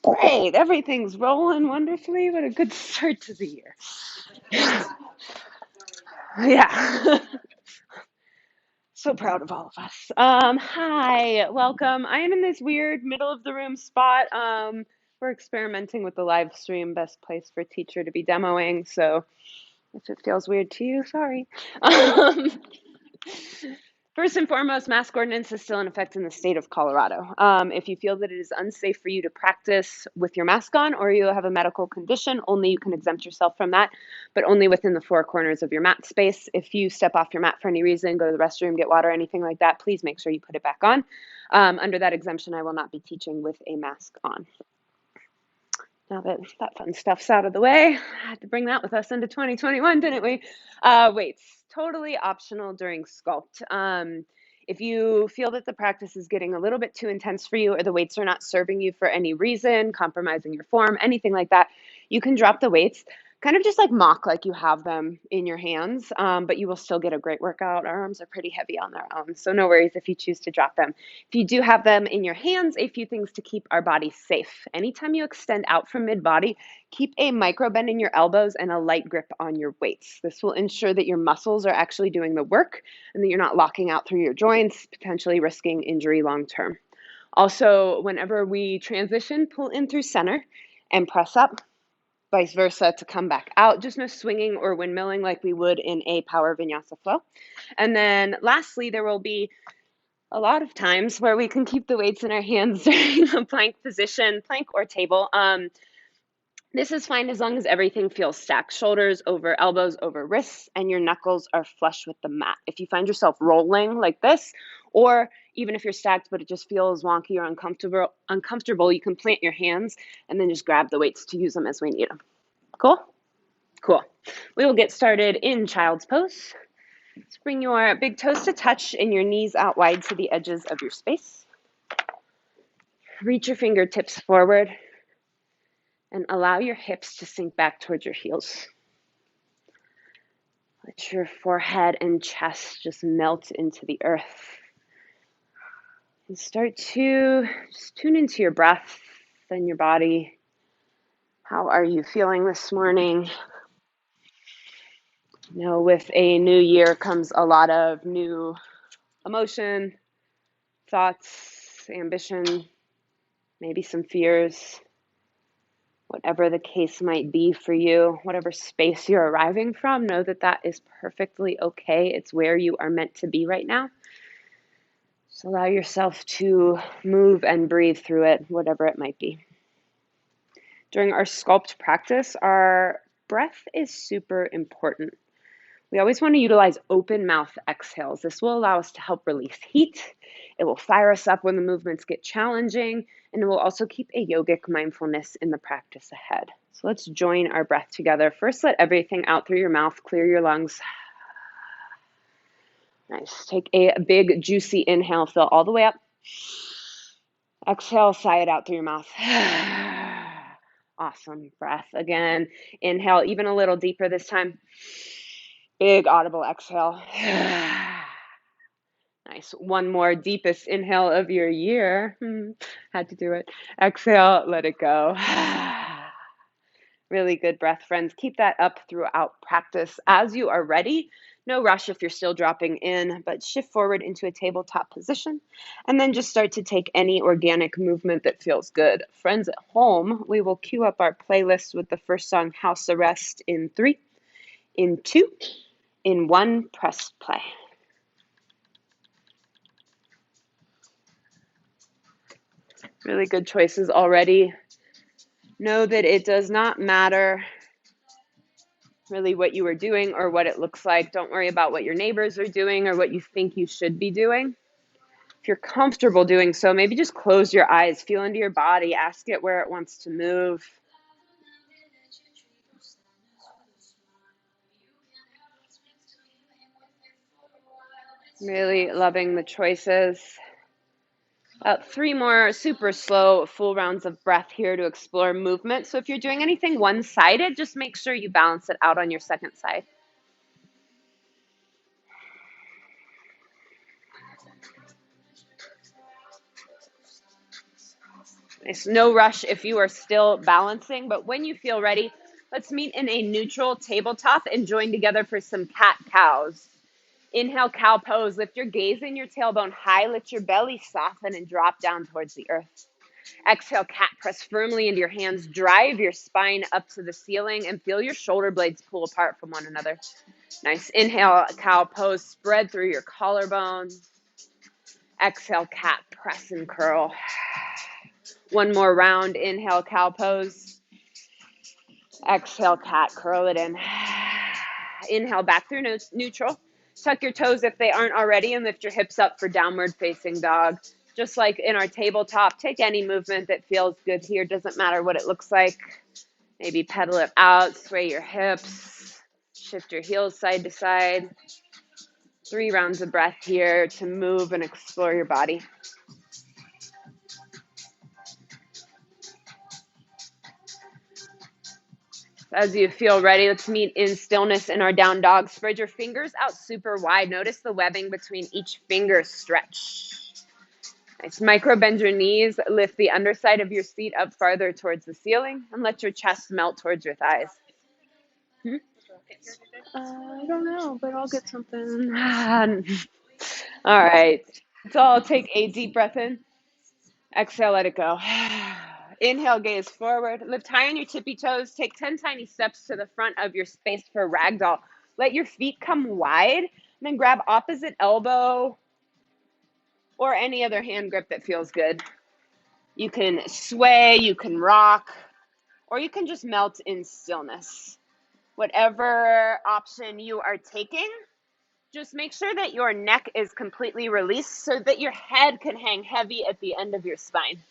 Great. Everything's rolling wonderfully. What a good start to the year. Yeah. So proud of all of us. Hi, welcome. I am in this weird middle of the room spot. We're experimenting with the live stream, best place for teacher to be demoing. So if it feels weird to you, sorry. Um, First and foremost, mask ordinance is still in effect in the state of Colorado. If you feel that it is unsafe for you to practice with your mask on or you have a medical condition, only you can exempt yourself from that, but only within the four corners of your mat space. If you step off your mat for any reason, go to the restroom, get water, anything like that, please make sure you put it back on. Under that exemption, I will not be teaching with a mask on. Now that that fun stuff's out of the way, I had to bring that with us into 2021, didn't we? Weights, totally optional during Sculpt. If you feel that the practice is getting a little bit too intense for you or the weights are not serving you for any reason, compromising your form, anything like that, you can drop the weights. Kind of just like mock like you have them in your hands, but you will still get a great workout. Our arms are pretty heavy on their own, so no worries if you choose to drop them. If you do have them in your hands, a few things to keep our bodies safe. Anytime you extend out from mid-body, keep a micro bend in your elbows and a light grip on your weights. This will ensure that your muscles are actually doing the work and that you're not locking out through your joints, potentially risking injury long term. Also, whenever we transition, pull in through center and press up, vice versa to come back out. Just no swinging or windmilling like we would in a power vinyasa flow. And then lastly, there will be a lot of times where we can keep the weights in our hands during a plank position, plank or table. This is fine as long as everything feels stacked, shoulders over elbows over wrists, and your knuckles are flush with the mat. If you find yourself rolling like this, or even if you're stacked but it just feels wonky or uncomfortable, you can plant your hands and then just grab the weights to use them as we need them. Cool? Cool. We will get started in child's pose. Let's bring your big toes to touch and your knees out wide to the edges of your space. Reach your fingertips forward and allow your hips to sink back towards your heels. Let your forehead and chest just melt into the earth. And start to just tune into your breath and your body. How are you feeling this morning? You know, with a new year comes a lot of new emotion, thoughts, ambition, maybe some fears. Whatever the case might be for you, whatever space you're arriving from, know that that is perfectly okay. It's where you are meant to be right now. Just allow yourself to move and breathe through it, whatever it might be. During our Sculpt practice, our breath is super important. We always want to utilize open mouth exhales. This will allow us to help release heat. It will fire us up when the movements get challenging, and it will also keep a yogic mindfulness in the practice ahead. So let's join our breath together. First, let everything out through your mouth, clear your lungs. Nice. Take a big, juicy inhale, fill all the way up. Exhale, sigh it out through your mouth. Awesome breath. Again, inhale even a little deeper this time. Big audible exhale. Nice. One more deepest inhale of your year. Had to do it. Exhale, let it go. Really good breath, friends. Keep that up throughout practice. As you are ready, no rush if you're still dropping in, but shift forward into a tabletop position and then just start to take any organic movement that feels good. Friends at home, we will cue up our playlist with the first song, House Arrest, in 3, in 2, in 1, press play. Really good choices already. Know that it does not matter really what you are doing or what it looks like. Don't worry about what your neighbors are doing or what you think you should be doing. If you're comfortable doing so, maybe just close your eyes, feel into your body, ask it where it wants to move. Really loving the choices. About 3 more super slow full rounds of breath here to explore movement. So if you're doing anything one-sided, just make sure you balance it out on your second side. Nice. No rush if you are still balancing, but when you feel ready, let's meet in a neutral tabletop and join together for some cat-cows. Inhale, cow pose. Lift your gaze and your tailbone high. Let your belly soften and drop down towards the earth. Exhale, cat. Press firmly into your hands. Drive your spine up to the ceiling and feel your shoulder blades pull apart from one another. Nice. Inhale, cow pose. Spread through your collarbone. Exhale, cat. Press and curl. One more round. Inhale, cow pose. Exhale, cat. Curl it in. Inhale, back through neutral. Tuck your toes if they aren't already and lift your hips up for downward facing dog. Just like in our tabletop, take any movement that feels good here. Doesn't matter what it looks like. Maybe pedal it out, sway your hips, shift your heels side to side. 3 rounds of breath here to move and explore your body. As you feel ready, let's meet in stillness in our down dog. Spread your fingers out super wide. Notice the webbing between each finger stretch. Nice. Micro bend your knees. Lift the underside of your seat up farther towards the ceiling and let your chest melt towards your thighs. I don't know, but I'll get something. All right. So I'll take a deep breath in. Exhale, let it go. Inhale, gaze forward. Lift high on your tippy toes. Take 10 tiny steps to the front of your space for ragdoll. Let your feet come wide, and then grab opposite elbow or any other hand grip that feels good. You can sway, you can rock, or you can just melt in stillness. Whatever option you are taking, just make sure that your neck is completely released so that your head can hang heavy at the end of your spine.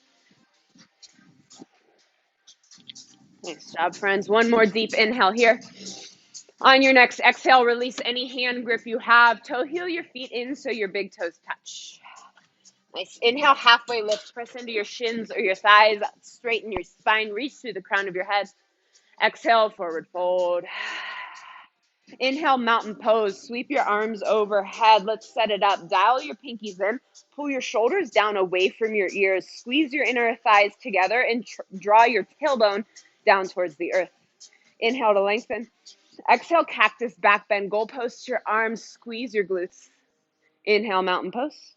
Nice job, friends. One more deep inhale here. On your next exhale, release any hand grip you have. Toe heel your feet in so your big toes touch. Nice. Inhale, halfway lift. Press into your shins or your thighs. Straighten your spine. Reach through the crown of your head. Exhale, forward fold. Inhale, mountain pose. Sweep your arms overhead. Let's set it up. Dial your pinkies in. Pull your shoulders down away from your ears. Squeeze your inner thighs together and draw your tailbone down towards the earth. Inhale to lengthen. Exhale, cactus back bend. Goal post your arms. Squeeze your glutes. Inhale, mountain pose.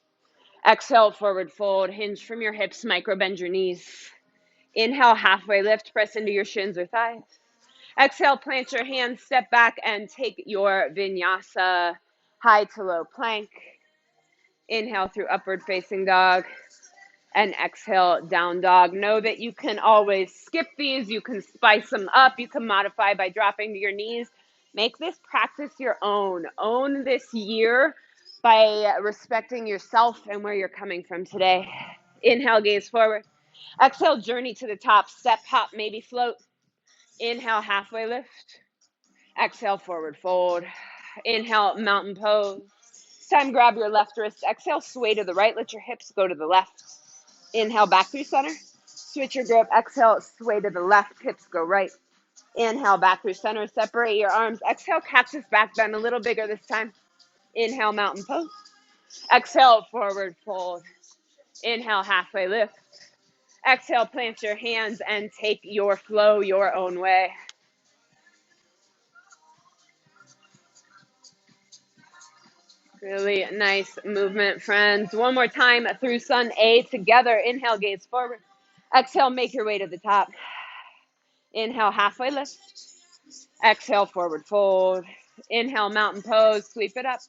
Exhale, forward fold. Hinge from your hips. Micro bend your knees. Inhale, halfway lift. Press into your shins or thighs. Exhale, plant your hands, step back, and take your vinyasa high to low plank. Inhale through upward facing dog, and exhale, down dog. Know that you can always skip these. You can spice them up. You can modify by dropping to your knees. Make this practice your own. Own this year by respecting yourself and where you're coming from today. Inhale, gaze forward. Exhale, journey to the top. Step, hop, maybe float. Inhale, halfway lift. Exhale, forward fold. Inhale, mountain pose. This time, grab your left wrist. Exhale, sway to the right. Let your hips go to the left. Inhale, back through center. Switch your grip. Exhale, sway to the left. Hips go right. Inhale, back through center. Separate your arms. Exhale, cactus back bend. A little bigger this time. Inhale, mountain pose. Exhale, forward fold. Inhale, halfway lift. Exhale, plant your hands and take your flow your own way. Really nice movement, friends. One more time through sun A together. Inhale, gaze forward. Exhale, make your way to the top. Inhale, halfway lift. Exhale, forward fold. Inhale, mountain pose. Sweep it up.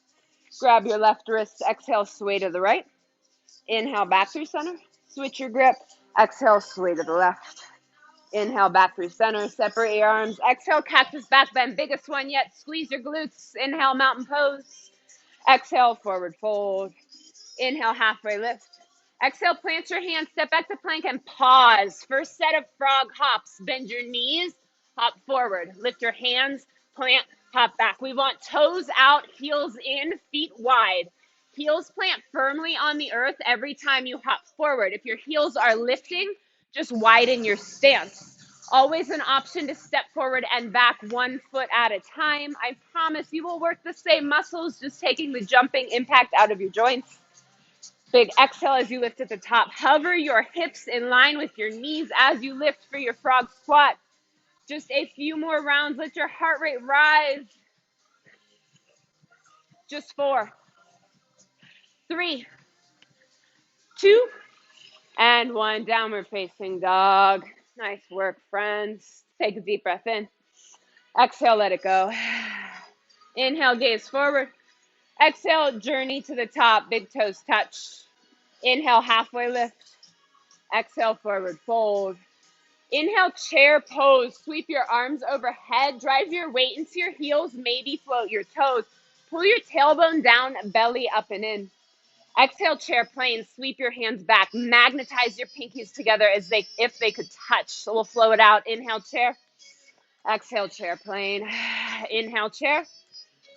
Grab your left wrist. Exhale, sway to the right. Inhale, back through center. Switch your grip. Exhale, sway to the left. Inhale, back through center. Separate your arms. Exhale, cactus back bend. Biggest one yet. Squeeze your glutes. Inhale, mountain pose. Exhale, forward fold. Inhale, halfway lift. Exhale, plant your hands. Step back to plank and pause. First set of frog hops. Bend your knees. Hop forward. Lift your hands. Plant. Hop back. We want toes out, heels in, feet wide. Heels plant firmly on the earth every time you hop forward. If your heels are lifting, just widen your stance. Always an option to step forward and back 1 foot at a time. I promise you will work the same muscles, just taking the jumping impact out of your joints. Big exhale as you lift at the top. Hover your hips in line with your knees as you lift for your frog squat. Just a few more rounds. Let your heart rate rise. Just 4, 3, 2, and 1. Downward facing dog. Nice work, friends. Take a deep breath in. Exhale, let it go. Inhale, gaze forward. Exhale, journey to the top. Big toes touch. Inhale, halfway lift. Exhale, forward fold. Inhale, chair pose. Sweep your arms overhead. Drive your weight into your heels. Maybe float your toes. Pull your tailbone down, belly up and in. Exhale, chair plane. Sweep your hands back. Magnetize your pinkies together as if they could touch. So we'll flow it out. Inhale, chair. Exhale, chair plane. Inhale, chair.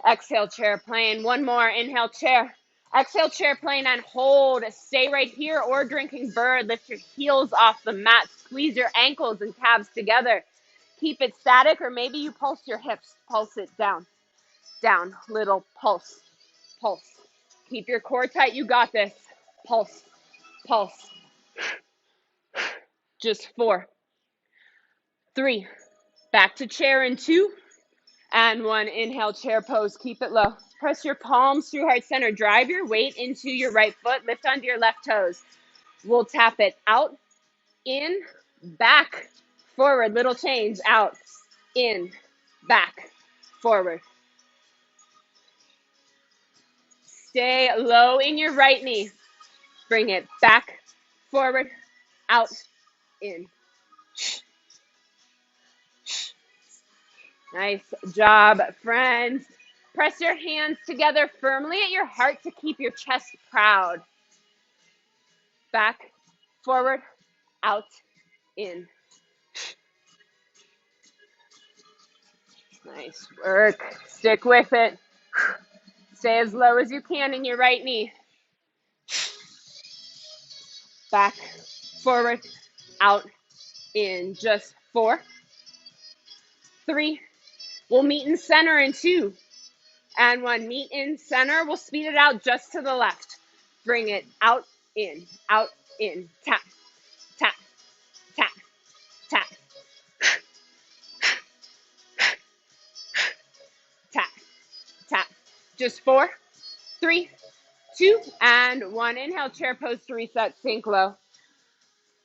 Exhale, chair plane. One more. Inhale, chair. Exhale, chair plane, and hold. Stay right here or drinking bird. Lift your heels off the mat. Squeeze your ankles and calves together. Keep it static, or maybe you pulse your hips. Pulse it down. Down. Little pulse. Pulse. Keep your core tight. You got this. Pulse. Pulse. Just 4, 3. Back to chair in 2 and 1. Inhale, chair pose. Keep it low. Press your palms through heart center. Drive your weight into your right foot. Lift onto your left toes. We'll tap it out, in, back, forward. Little change. Out, in, back, forward. Stay low in your right knee. Bring it back, forward, out, in. Nice job, friends. Press your hands together firmly at your heart to keep your chest proud. Back, forward, out, in. Nice work. Stick with it. Stay as low as you can in your right knee. Back, forward, out, in. Just 4, 3. We'll meet in center in 2 and 1. Meet in center. We'll speed it out just to the left. Bring it out, in, tap, tap, tap, tap, tap, tap. Just 4, 3, 2, and 1. Inhale, chair pose to reset, sink low.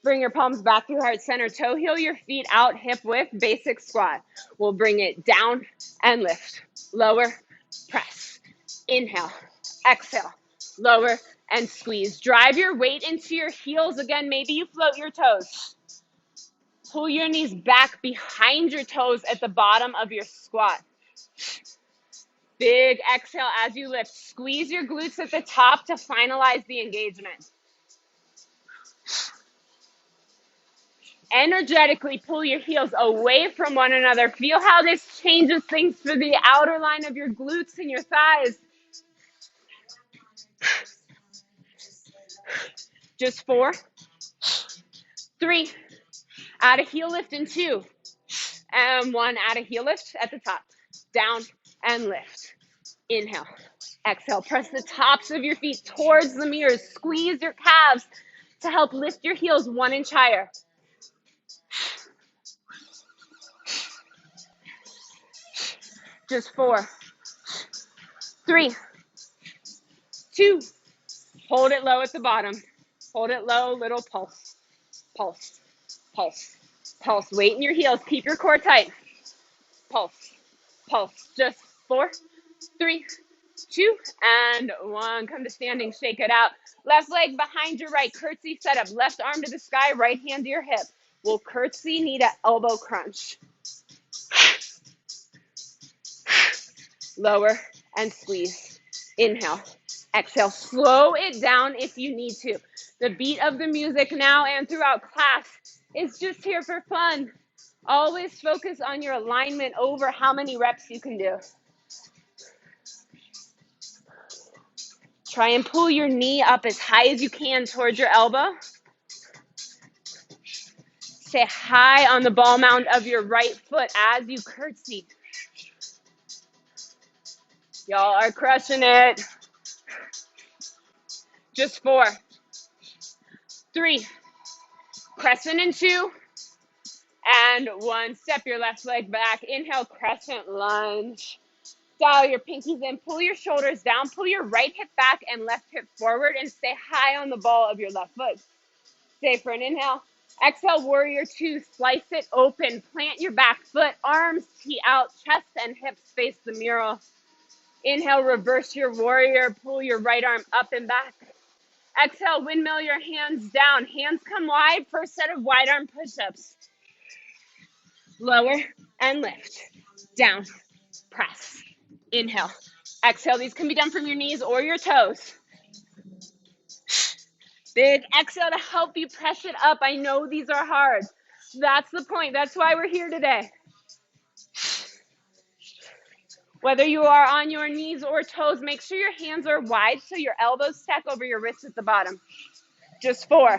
Bring your palms back through heart center. Toe heel your feet out, hip width, basic squat. We'll bring it down and lift. Lower, press. Inhale, exhale, lower, and squeeze. Drive your weight into your heels. Again, maybe you float your toes. Pull your knees back behind your toes at the bottom of your squat. Big exhale as you lift. Squeeze your glutes at the top to finalize the engagement. Energetically pull your heels away from one another. Feel how this changes things for the outer line of your glutes and your thighs. Just 4, 3. Add a heel lift in 2 and 1. Add a heel lift at the top. Down and lift. Inhale, exhale. Press the tops of your feet towards the mirrors. Squeeze your calves to help lift your heels 1 inch higher. Just 4, 3, 2. Hold it low at the bottom. Hold it low, little pulse, pulse, pulse, pulse. Weight in your heels. Keep your core tight. Pulse, pulse. Just 4, 3, 2, and 1. Come to standing, shake it out. Left leg behind your right. Curtsy setup. Left arm to the sky, right hand to your hip. We'll curtsy, knee to elbow crunch. Lower and squeeze. Inhale, exhale. Slow it down if you need to. The beat of the music now and throughout class is just here for fun. Always focus on your alignment over how many reps you can do. Try and pull your knee up as high as you can towards your elbow. Stay high on the ball mound of your right foot as you curtsy. Y'all are crushing it. Just 4, 3, crescent in 2, and 1. Step your left leg back. Inhale, crescent lunge. Dial your pinkies in, pull your shoulders down, pull your right hip back and left hip forward, and stay high on the ball of your left foot. Stay for an inhale. Exhale, warrior 2, slice it open, plant your back foot, arms tee out, chest and hips face the mural. Inhale, reverse your warrior, pull your right arm up and back. Exhale, windmill your hands down, hands come wide, first set of wide arm push-ups. Lower and lift, down, press. Inhale, exhale. These can be done from your knees or your toes. Big exhale to help you press it up. I know these are hard. That's the point. That's why we're here today. Whether you are on your knees or toes, make sure your hands are wide so your elbows stack over your wrists at the bottom. Just 4,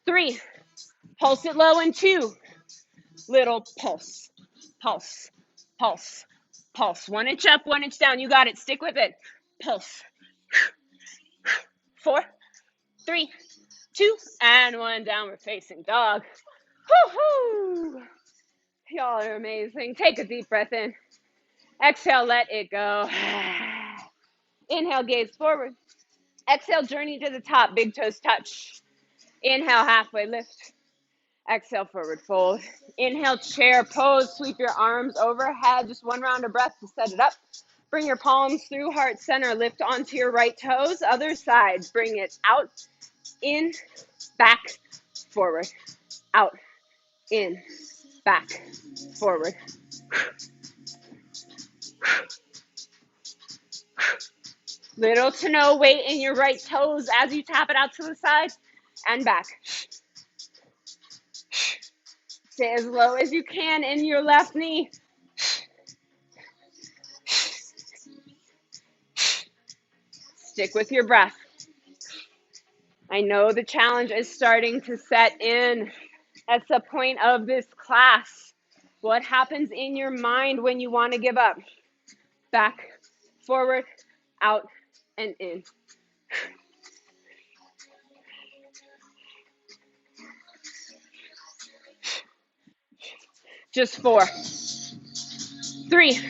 3, pulse it low in 2, little pulse, pulse, pulse, pulse. 1 inch up, 1 inch down. You got it. Stick with it. Pulse. 4, 3, 2, and 1. Downward facing dog. Woo-hoo! Y'all are amazing. Take a deep breath in. Exhale, let it go. Inhale, gaze forward. Exhale, journey to the top. Big toes touch. Inhale, halfway lift. Exhale, forward fold. Inhale, chair pose. Sweep your arms overhead. Just 1 round of breath to set it up. Bring your palms through heart center. Lift onto your right toes. Other side. Bring it out, in, back, forward, out, in, back, forward. Little to no weight in your right toes as you tap it out to the side and back. Stay as low as you can in your left knee. Stick with your breath. I know the challenge is starting to set in. That's the point of this class. What happens in your mind when you want to give up? Back, forward, out, and in. Just 4, 3,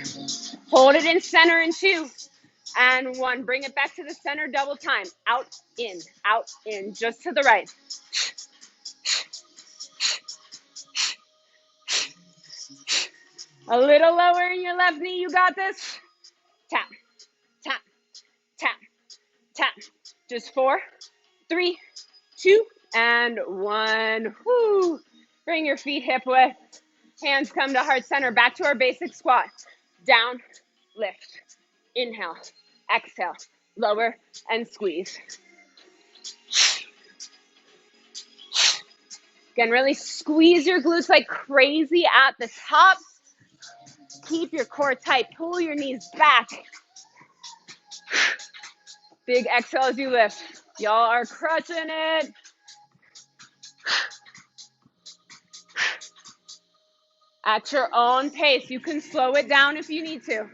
hold it in center in 2, and 1. Bring it back to the center double time. Out, in, just to the right. A little lower in your left knee. You got this. Tap, tap, tap, tap. Just 4, 3, 2, and 1. Woo. Bring your feet hip width. Hands come to heart center. Back to our basic squat. Down, lift. Inhale, exhale, lower, and squeeze. Again, really squeeze your glutes like crazy at the top. Keep your core tight. Pull your knees back. Big exhale as you lift. Y'all are crushing it. At your own pace. You can slow it down if you need to.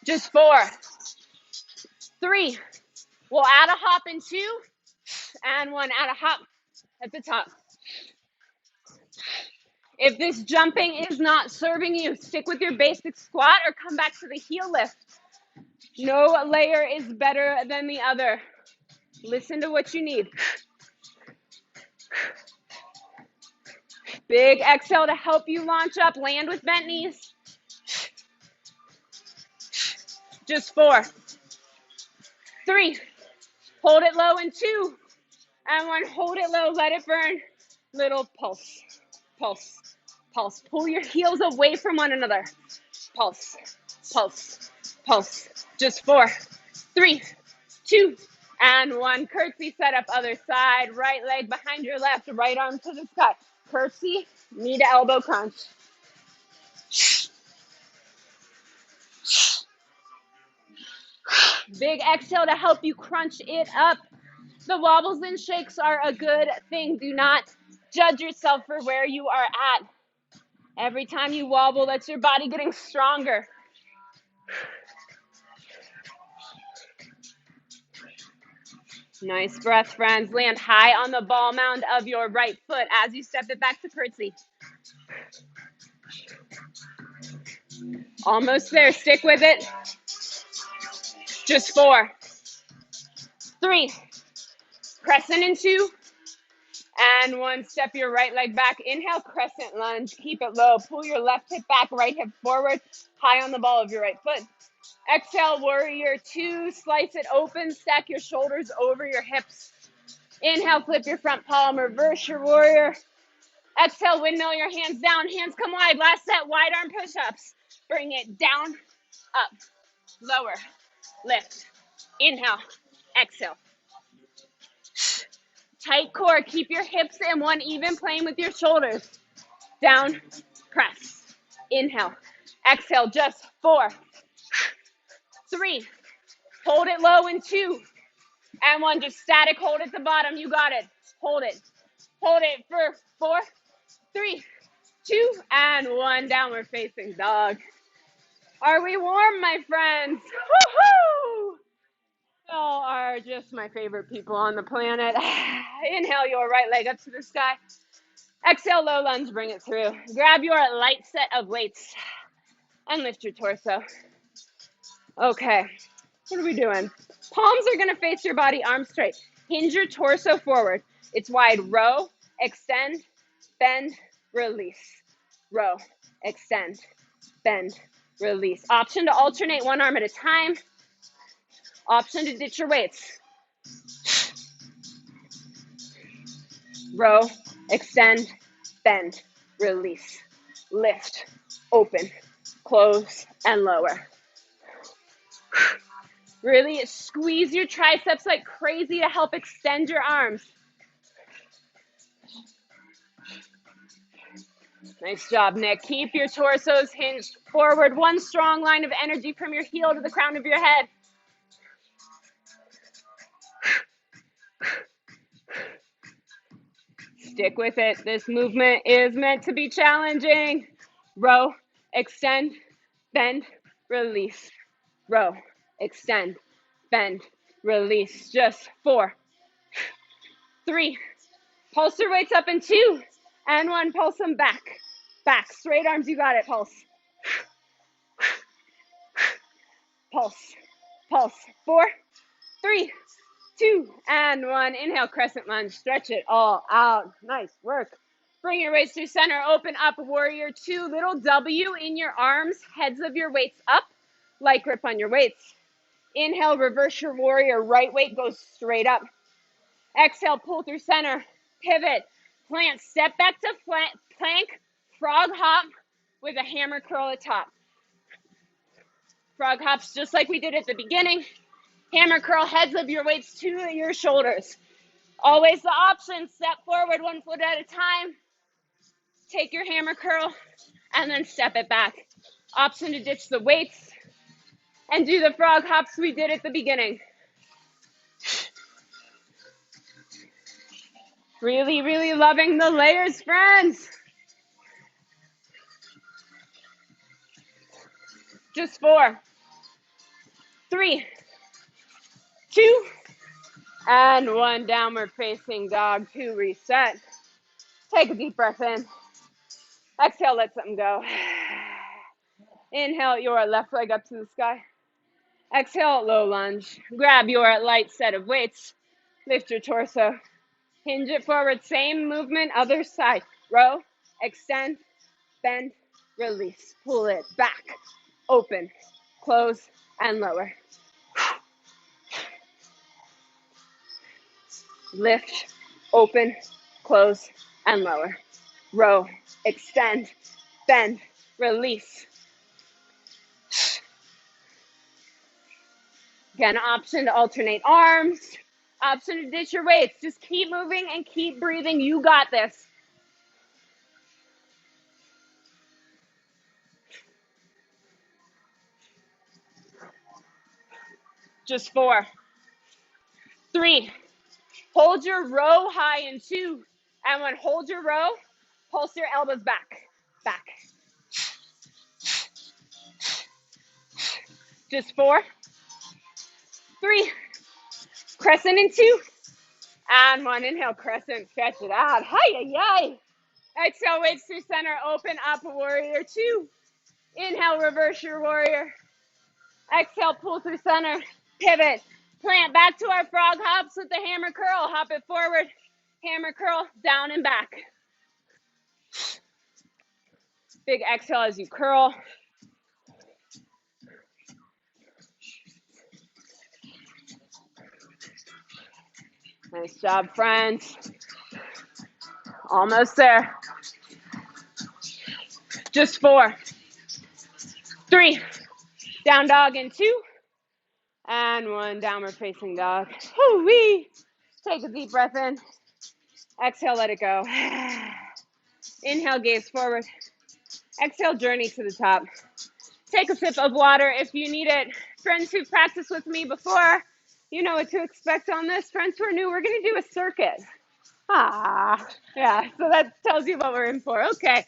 Just 4, 3. We'll add a hop in 2, and 1. Add a hop at the top. If this jumping is not serving you, stick with your basic squat or come back to the heel lift. No layer is better than the other. Listen to what you need. Big exhale to help you launch up. Land with bent knees. Just 4, 3. Hold it low in 2. And 1. Hold it low. Let it burn. Little pulse. Pulse. Pulse. Pull your heels away from one another. Pulse. Pulse. Pulse. Just 4, 3, 2, and 1. Curtsy set up other side. Right leg behind your left. Right arm to the sky. Curtsy. Knee to elbow crunch. Big exhale to help you crunch it up. The wobbles and shakes are a good thing. Do not judge yourself for where you are at. Every time you wobble, that's your body getting stronger. Nice breath, friends. Land high on the ball mound of your right foot as you step it back to curtsy. Almost there. Stick with it. Just 4, 3, crescent in 2, and 1. Step your right leg back. Inhale, crescent lunge. Keep it low. Pull your left hip back, right hip forward, high on the ball of your right foot. Exhale, warrior 2. Slice it open. Stack your shoulders over your hips. Inhale, flip your front palm. Reverse your warrior. Exhale, windmill your hands down. Hands come wide. Last set, wide arm push-ups. Bring it down, up, lower, lift. Inhale, exhale. Tight core. Keep your hips in one even plane with your shoulders. Down, press. Inhale. Exhale, just 4, 3. Hold it low in 2. And 1. Just static hold at the bottom. You got it. Hold it. Hold it for 4, 3, 2, and 1. Downward facing dog. Are we warm, my friends? Woohoo! Y'all are just my favorite people on the planet. Inhale your right leg up to the sky. Exhale, low lunge, bring it through. Grab your light set of weights and lift your torso. Okay, what are we doing? Palms are gonna face your body, arms straight. Hinge your torso forward. It's wide. Row, extend, bend, release. Row, extend, bend, release. Option to alternate one arm at a time. Option to ditch your weights. Row, extend, bend, release. Lift, open, close, and lower. Really squeeze your triceps like crazy to help extend your arms. Nice job, Nick. Keep your torsos hinged forward. One strong line of energy from your heel to the crown of your head. Stick with it. This movement is meant to be challenging. Row, extend, bend, release. Row, extend, bend, release. Just 4, 3. Pulse your weights up in 2, and 1. Pulse them back. Back. Straight arms, you got it. Pulse. Pulse. Pulse. 4, 3, 2, and 1. Inhale, crescent lunge. Stretch it all out. Nice work. Bring your weights through center. Open up, warrior 2. Little W in your arms. Heads of your weights up. Light grip on your weights. Inhale, reverse your warrior. Right weight goes straight up. Exhale, pull through center. Pivot. Plant. Step back to plank. Frog hop with a hammer curl at top. Frog hops just like we did at the beginning. Hammer curl, heads of your weights to your shoulders. Always the option, step forward 1 foot at a time. Take your hammer curl and then step it back. Option to ditch the weights and do the frog hops we did at the beginning. Really, really loving the layers, friends. Just 4, 3, 2, and 1. Downward facing dog to reset. Take a deep breath in. Exhale, let something go. Inhale your left leg up to the sky. Exhale, low lunge. Grab your light set of weights. Lift your torso. Hinge it forward. Same movement, other side. Row, extend, bend, release. Pull it back, open, close, and lower. Lift, open, close, and lower. Row, extend, bend, release. Again, option to alternate arms, option to ditch your weights. Just keep moving and keep breathing. You got this. Just 4, 3. Hold your row high in 2. And 1, hold your row, pulse your elbows back, back. Just 4, 3, Crescent in 2, and 1. Inhale, crescent, stretch it out. Hi-yi-yi. Exhale, weights through center, open up, warrior 2. Inhale, reverse your warrior. Exhale, pull through center, pivot, plant back to our frog hops with the hammer curl. Hop it forward, hammer curl, down and back. Big exhale as you curl. Nice job, friends. Almost there. Just 4, 3, down dog in 2, and 1, downward facing dog. Woo-wee. Take a deep breath in. Exhale, let it go. Inhale, gaze forward. Exhale, journey to the top. Take a sip of water if you need it. Friends who've practiced with me before, you know what to expect on this. Friends who are new, we're going to do a circuit. Yeah, so that tells you what we're in for. Okay,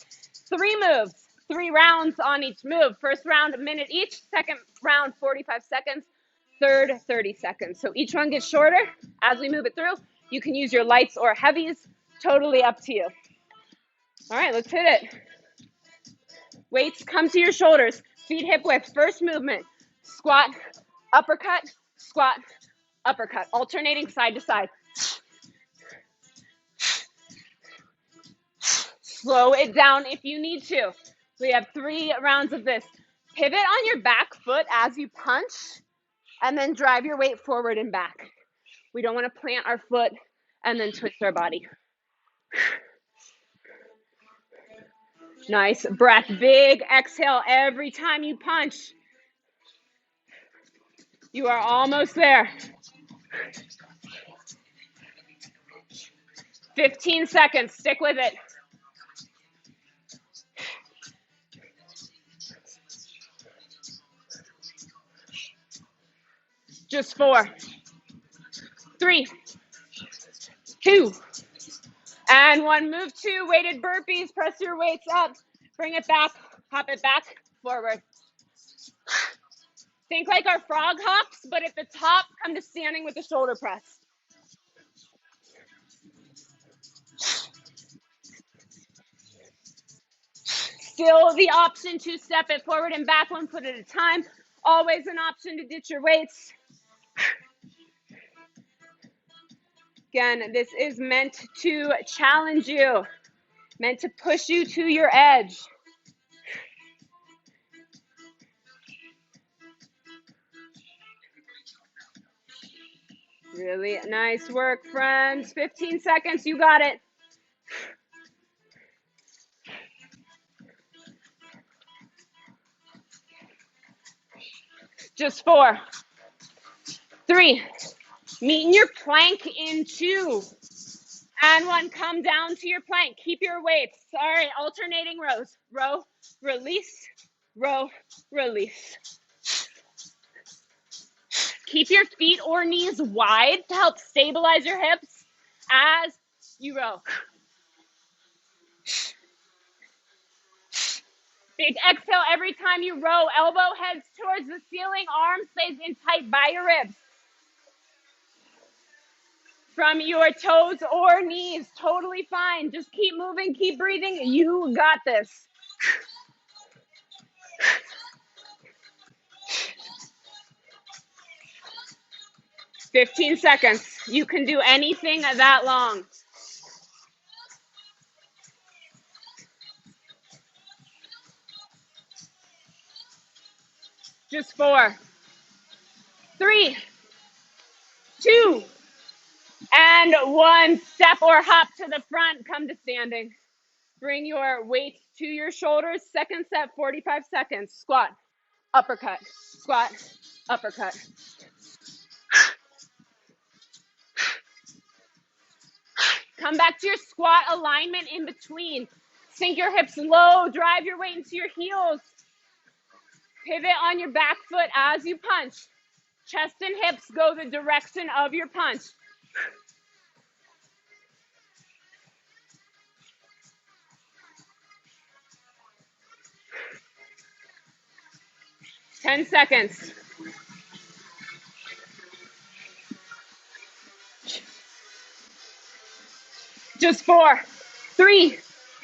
3 moves, 3 rounds on each move. First round, a minute each. Second round, 45 seconds. Third, 30 seconds. So each one gets shorter as we move it through. You can use your lights or heavies. Totally up to you. All right, let's hit it. Weights come to your shoulders. Feet hip width. First movement. Squat, uppercut, squat, uppercut. Alternating side to side. Slow it down if you need to. We have 3 rounds of this. Pivot on your back foot as you punch, and then drive your weight forward and back. We don't want to plant our foot and then twist our body. Nice breath. Big exhale every time you punch. You are almost there. 15 seconds. Stick with it. Just 4, 3, 2, and 1. Move 2. Weighted burpees. Press your weights up. Bring it back. Hop it back. Forward. Think like our frog hops, but at the top, come to standing with the shoulder press. Still the option to step it forward and back 1 foot at a time. Always an option to ditch your weights. Again, this is meant to challenge you, meant to push you to your edge. Really nice work, friends. 15 seconds, you got it. Just 4, 3, meeting your plank in 2, and 1, come down to your plank. Keep your weights. All right, alternating rows. Row, release, row, release. Keep your feet or knees wide to help stabilize your hips as you row. Big exhale every time you row. Elbow heads towards the ceiling. Arm stays in tight by your ribs. From your toes or knees, totally fine. Just keep moving, keep breathing. You got this. "15 seconds. You can do anything that long. Just 4, 3, 2, and 1. Step or hop to the front. Come to standing. Bring your weight to your shoulders. Second set, 45 seconds. Squat, uppercut, squat, uppercut. Come back to your squat alignment in between. Sink your hips low. Drive your weight into your heels. Pivot on your back foot as you punch. Chest and hips go the direction of your punch. 10 seconds. Just 4, 3,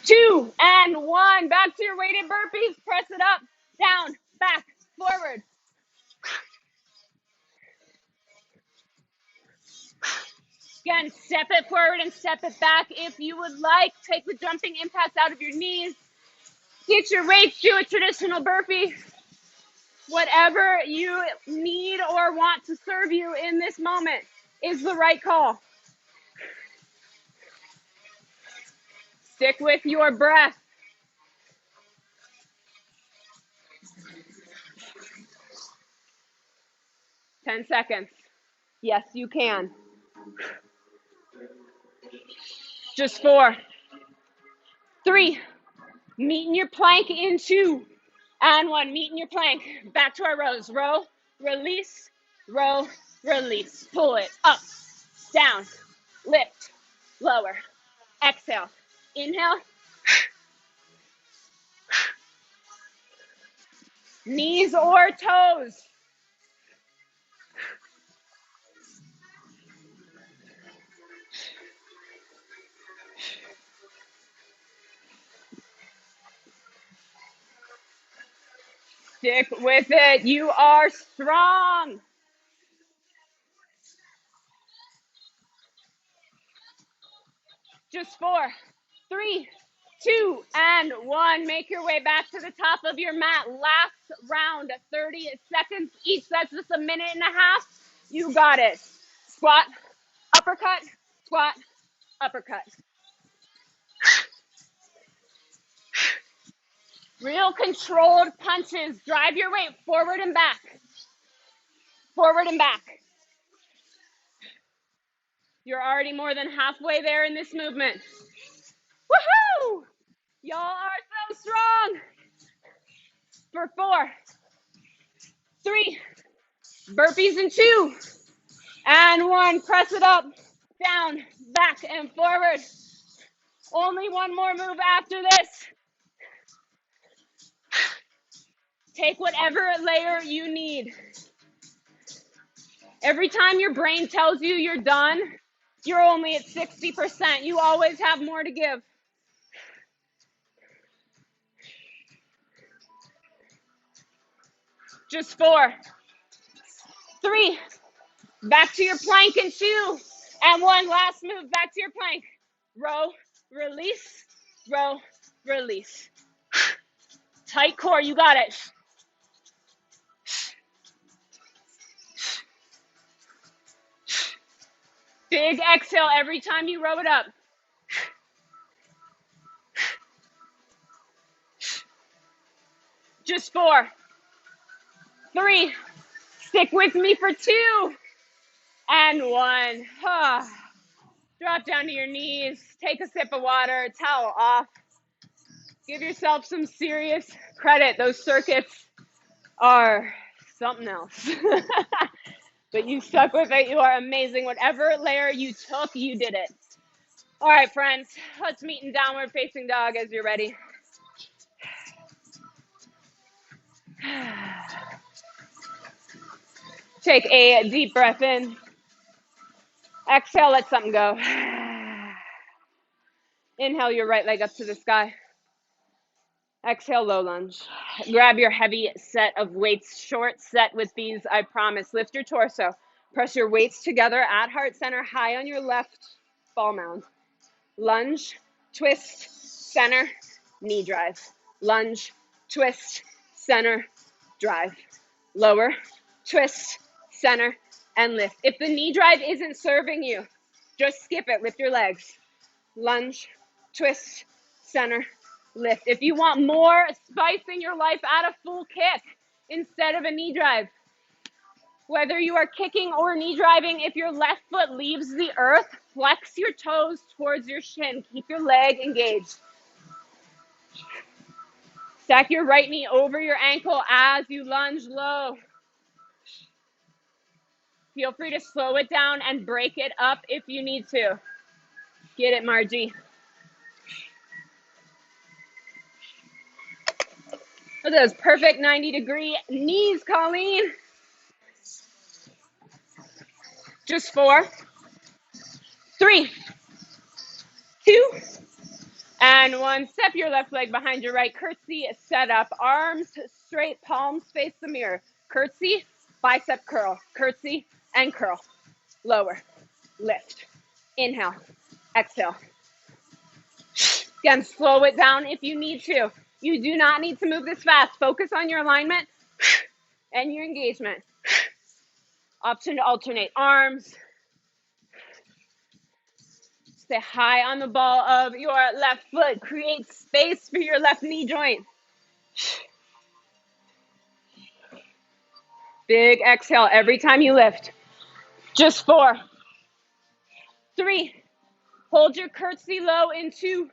2, and 1. Back to your weighted burpees. Press it up, down, back, forward. Again, step it forward and step it back if you would like. Take the jumping impacts out of your knees. Get your weights, do a traditional burpee. Whatever you need or want to serve you in this moment is the right call. Stick with your breath. 10 seconds. Yes, you can. Just 4, 3, meet in your plank in 2, and 1. Meet in your plank. Back to our rows. Row, release, row, release. Pull it up, down, lift, lower. Exhale. Inhale. Knees or toes. Stick with it. You are strong. Just 4, 3, 2, and 1. Make your way back to the top of your mat. Last round, 30 seconds each. That's just a minute and a half. You got it. Squat, uppercut, squat, uppercut. Real controlled punches. Drive your weight forward and back. Forward and back. You're already more than halfway there in this movement. Woohoo! Y'all are so strong. For 4, 3, burpees in 2, and 1. Press it up, down, back, and forward. Only one more move after this. Take whatever layer you need. Every time your brain tells you you're done, you're only at 60%. You always have more to give. Just 4, 3, back to your plank in 2, and 1. Last move, back to your plank. Row, release, row, release. Tight core, you got it. Big exhale every time you row it up. Just 4, 3, stick with me for 2, and 1. Drop down to your knees, take a sip of water, towel off. Give yourself some serious credit. Those circuits are something else. But you stuck with it. You are amazing. Whatever layer you took, you did it. All right, friends, let's meet in downward facing dog as you're ready. Take a deep breath in. Exhale, let something go. Inhale your right leg up to the sky. Exhale, low lunge. Grab your heavy set of weights. Short set with these, I promise. Lift your torso. Press your weights together at heart center, high on your left ball mound. Lunge, twist, center, knee drive. Lunge, twist, center, drive. Lower, twist, center, and lift. If the knee drive isn't serving you, just skip it. Lift your legs. Lunge, twist, center, lift. If you want more spice in your life, add a full kick instead of a knee drive. Whether you are kicking or knee driving, if your left foot leaves the earth, flex your toes towards your shin. Keep your leg engaged. Stack your right knee over your ankle as you lunge low. Feel free to slow it down and break it up if you need to. Get it, Margie. Look at those perfect 90-degree knees, Colleen. Just 4, 3, 2, and one. Step your left leg behind your right. Curtsy, set up. Arms straight, palms face the mirror. Curtsy, bicep curl. Curtsy and curl. Lower, lift. Inhale, exhale. Again, slow it down if you need to. You do not need to move this fast. Focus on your alignment and your engagement. Option to alternate arms. Stay high on the ball of your left foot. Create space for your left knee joint. Big exhale every time you lift. Just 4, 3. Hold your curtsy low in 2.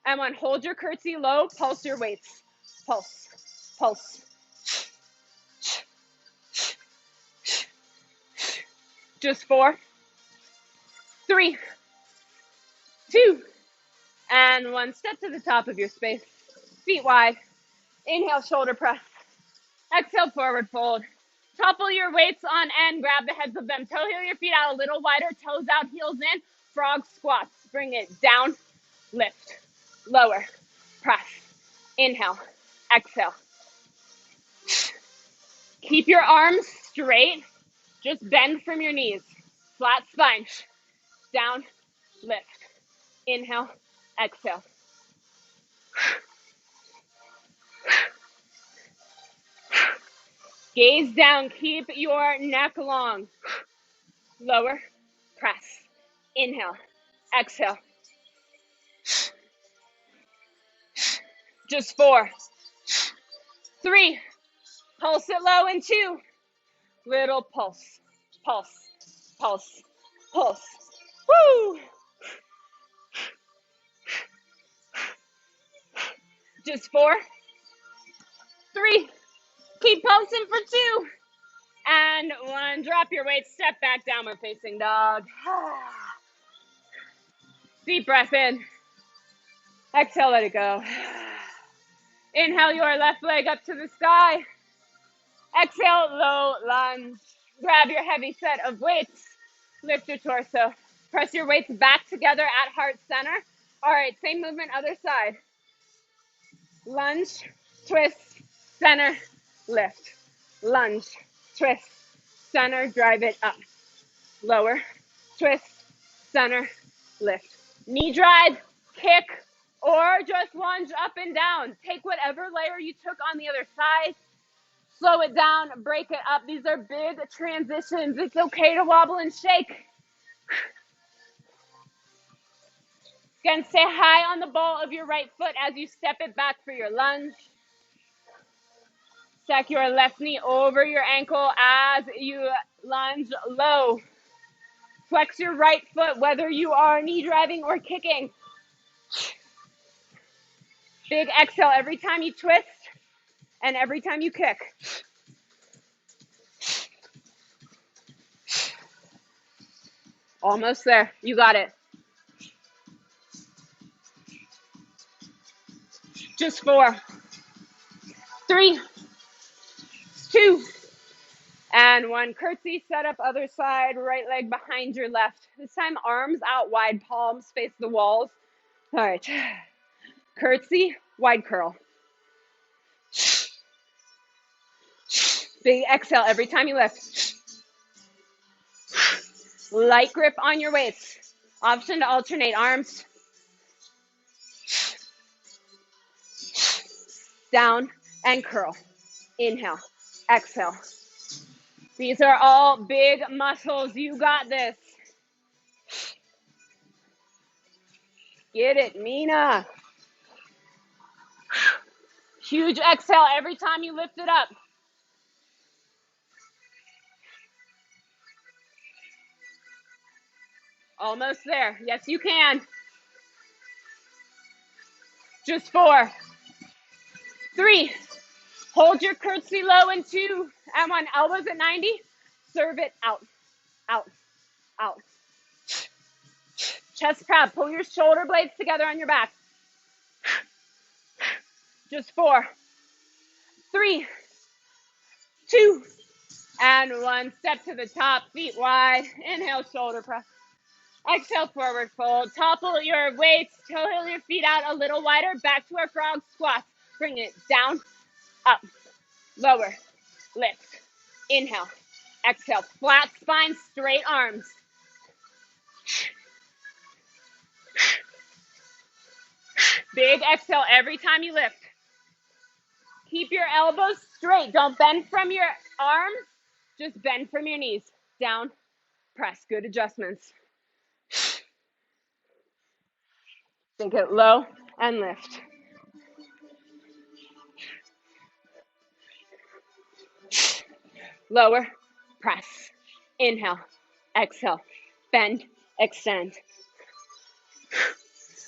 And 1. Hold your curtsy low. Pulse your weights. Pulse. Pulse. Just 4, 3, 2, and 1. Step to the top of your space. Feet wide. Inhale, shoulder press. Exhale, forward fold. Topple your weights on end. Grab the heads of them. Toe heel your feet out a little wider. Toes out, heels in. Frog squats. Bring it down. Lift. Lower. Press. Inhale. Exhale. Keep your arms straight. Just bend from your knees. Flat spine. Down. Lift. Inhale. Exhale. Gaze down. Keep your neck long. Lower. Press. Inhale. Exhale. Just 4, 3. Pulse it low in 2. Little pulse. Pulse. Pulse. Pulse. Woo! Just 4, 3. Keep pulsing for 2. And 1. Drop your weight. Step back, downward facing dog. Deep breath in. Exhale, let it go. Inhale your left leg up to the sky. Exhale, low lunge. Grab your heavy set of weights. Lift your torso. Press your weights back together at heart center. All right, same movement, other side. Lunge, twist, center, lift. Lunge, twist, center, drive it up. Lower, twist, center, lift. Knee drive, kick, or just lunge up and down. Take whatever layer you took on the other side. Slow it down, break it up. These are big transitions. It's okay to wobble and shake. Again, stay high on the ball of your right foot as you step it back for your lunge. Stack your left knee over your ankle as you lunge low. Flex your right foot, whether you are knee driving or kicking. Big exhale every time you twist and every time you kick. Almost there. You got it. Just 4, 3, 2, and 1. Curtsy, set up other side, right leg behind your left. This time, arms out wide, palms face the walls. All right. Curtsy, wide curl. Big exhale every time you lift. Light grip on your weights. Option to alternate arms. Down and curl. Inhale, exhale. These are all big muscles. You got this. Get it, Mina. Huge exhale every time you lift it up. Almost there. Yes, you can. Just 4, 3. Hold your curtsy low in 2. And 1. Elbows at 90. Serve it out, out, out. Chest crab. Pull your shoulder blades together on your back. Just 4, 3, 2, and 1. Step to the top. Feet wide. Inhale, shoulder press. Exhale, forward fold. Topple your weights, toe your feet out a little wider. Back to our frog squats. Bring it down, up, lower, lift. Inhale, exhale, flat spine, straight arms. Big exhale every time you lift. Keep your elbows straight. Don't bend from your arms. Just bend from your knees. Down, press. Good adjustments. Sink it low and lift. Lower, press. Inhale, exhale, bend, extend.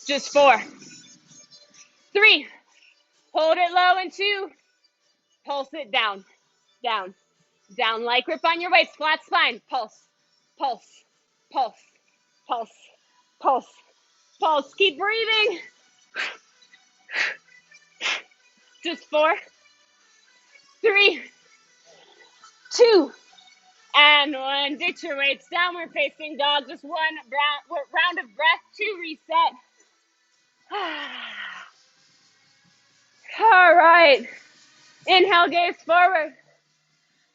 Just 4, 3, hold it low in 2, pulse it down, down, down, light grip on your weights, flat spine, pulse, pulse, pulse, pulse, pulse, pulse, keep breathing. Just 4, 3, 2, and 1. Ditch your weights, downward facing dog, just one round of breath to reset. All right, inhale, gaze forward.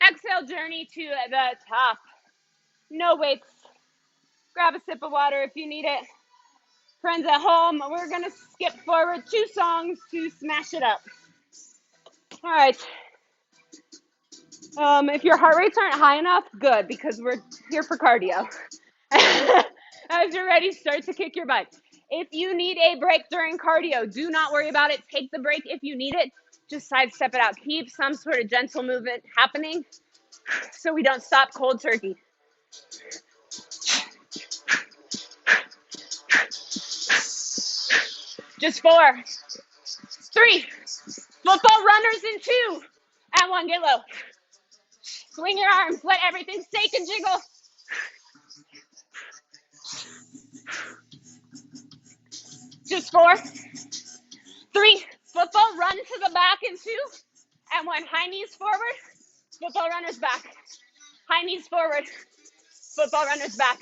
Exhale, journey to the top. No weights. Grab a sip of water if you need it. Friends at home, we're gonna skip forward 2 songs to smash it up. All right. If your heart rates aren't high enough, good, because we're here for cardio. As you're ready, start to kick your butt. If you need a break during cardio, do not worry about it. Take the break if you need it. Just sidestep it out. Keep some sort of gentle movement happening so we don't stop cold turkey. Just 4, 3, football runners in 2, and 1, get low. Swing your arms, let everything shake and jiggle. Just 4, 3, football run to the back in 2, and 1, high knees forward, football runners back. High knees forward, football runners back.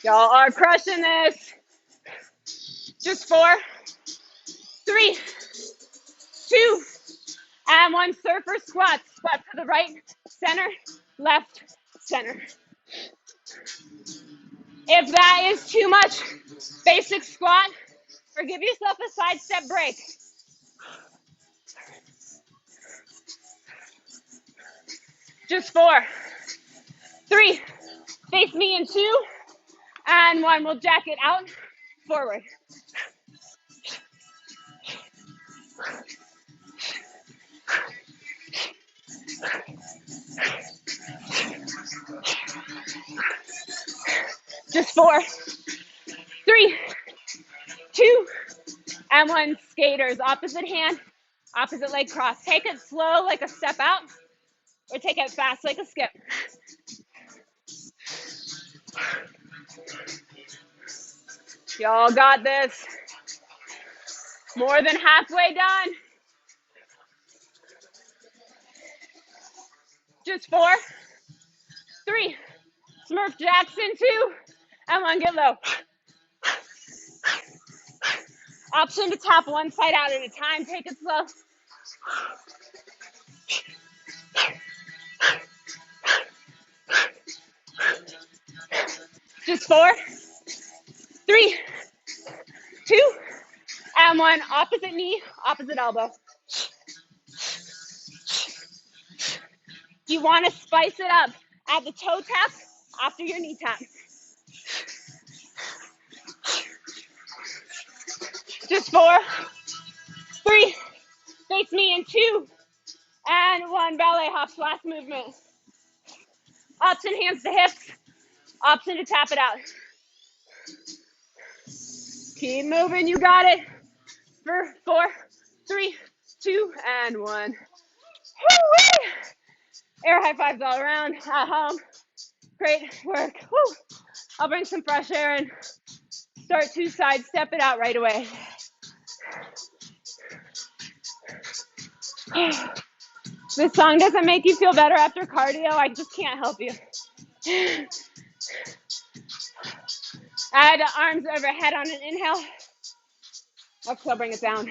Y'all are crushing this. Just 4, 3, 2, and 1, surfer squat. Squat to the right, center, left, center. If that is too much basic squat, or give yourself a side step break. Just 4, 3, face me in 2, and 1, we'll jack it out, forward. Just 4, 3, 2, and 1, skaters, opposite hand, opposite leg cross. Take it slow like a step out, or take it fast like a skip. Y'all got this. More than halfway done. Just 4, 3, Smurf Jackson 2, and 1, get low. Option to tap one side out at a time. Take it slow. Just 4, 3, 2, and 1. Opposite knee, opposite elbow. You want to spice it up. Add the toe tap after your knee tap. Just 4, 3, face me in 2, and 1, ballet hops, last movement. Option hands to hips, option to tap it out. Keep moving, you got it. For 4, 3, 2, and 1. Woo-wee! Air high fives all around at home. Great work. Woo. I'll bring some fresh air and start to sidestep it out right away. This song doesn't make you feel better after cardio. I just can't help you. Add arms overhead on an inhale. Exhale, bring it down.